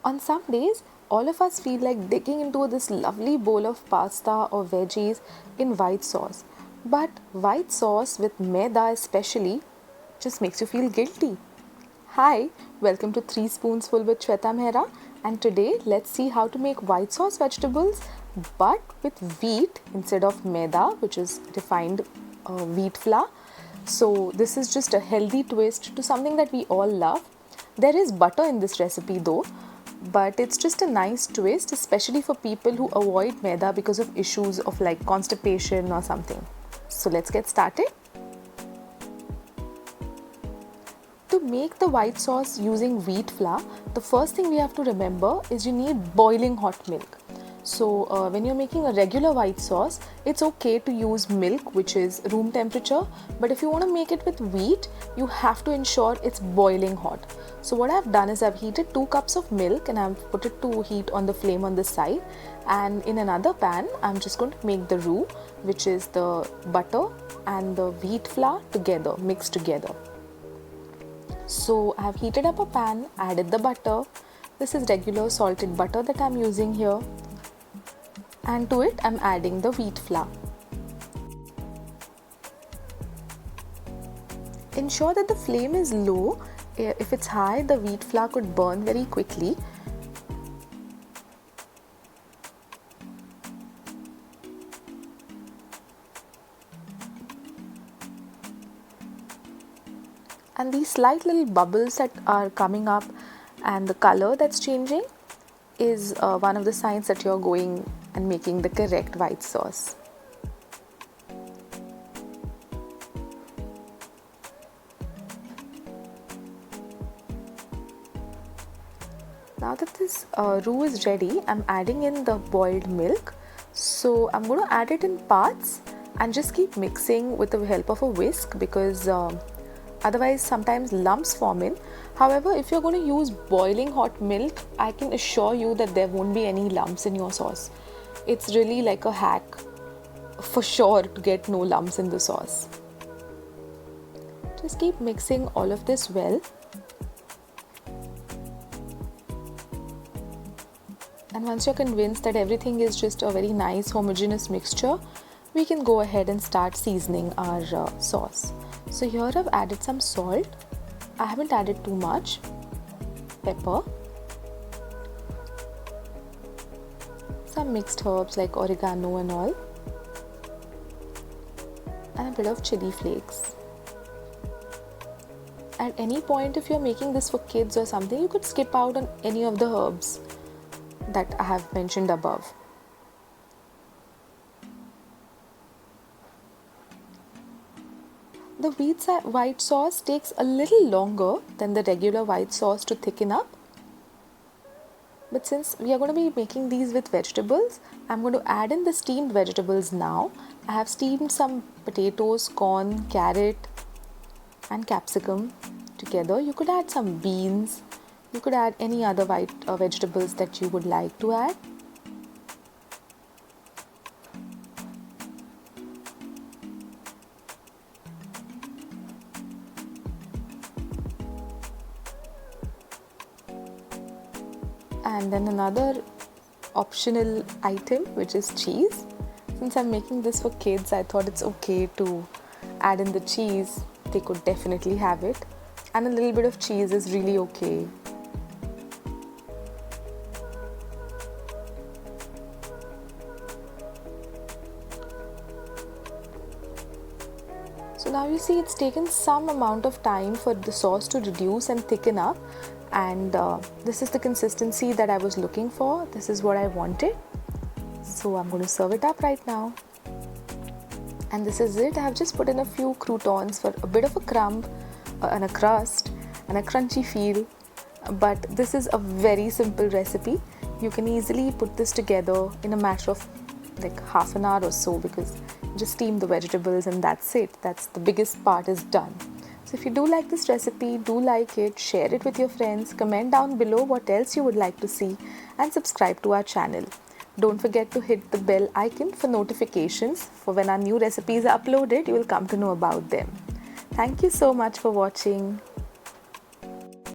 On some days, all of us feel like digging into this lovely bowl of pasta or veggies in white sauce. But white sauce with maida especially just makes you feel guilty. Hi, welcome to 3 Spoonsful with Shweta Mehra, and today let's see how to make white sauce vegetables but with wheat instead of maida, which is refined wheat flour. So this is just a healthy twist to something that we all love. There is butter in this recipe though, but it's just a nice twist, especially for people who avoid maida because of issues of like constipation or something. So let's get started. To make the white sauce using wheat flour, the first thing we have to remember is you need boiling hot milk. So when you're making a regular white sauce, it's okay to use milk which is room temperature, but if you want to make it with wheat, you have to ensure it's boiling hot. So what I've done is I've heated 2 cups of milk and I've put it to heat on the flame on the side, and in another pan I'm just going to make the roux, which is the butter and the wheat flour together, mixed together. So I have heated up a pan, added the butter. This is regular salted butter that I'm using here. And to it I'm adding the wheat flour. Ensure that the flame is low. If it's high, the wheat flour could burn very quickly. And these slight little bubbles that are coming up and the color that's changing is one of the signs that you're going and making the correct white sauce. Now that this roux is ready, I'm adding in the boiled milk. So I'm going to add it in parts and just keep mixing with the help of a whisk, because otherwise sometimes lumps form in. However, if you're going to use boiling hot milk, I can assure you that there won't be any lumps in your sauce. It's really like a hack for sure to get no lumps in the sauce. Just keep mixing all of this well. And once you're convinced that everything is just a very nice homogeneous mixture, we can go ahead and start seasoning our sauce. So here I've added some salt. I haven't added too much. Pepper. Some mixed herbs like oregano and all. And a bit of chili flakes. At any point, if you're making this for kids or something, you could skip out on any of the herbs that I have mentioned above. The white sauce takes a little longer than the regular white sauce to thicken up. But since we are going to be making these with vegetables, I'm going to add in the steamed vegetables now. I have steamed some potatoes, corn, carrot and capsicum together. You could add some beans. You could add any other white vegetables that you would like to add. And then another optional item, which is cheese. Since I'm making this for kids, I thought it's okay to add in the cheese. They could definitely have it. And a little bit of cheese is really okay. So now you see it's taken some amount of time for the sauce to reduce and thicken up, and this is the consistency that I was looking for. This is what I wanted. So I'm going to serve it up right now. And this is it. I have just put in a few croutons for a bit of a crumb and a crust and a crunchy feel. But this is a very simple recipe. You can easily put this together in a matter of like half an hour or so, because just steam the vegetables and that's it. That's the biggest part is done. So if you do like this recipe, do like it, share it with your friends, comment down below what else you would like to see, and subscribe to our channel. Don't forget to hit the bell icon for notifications. For when our new recipes are uploaded, you will come to know about them. Thank you so much for watching.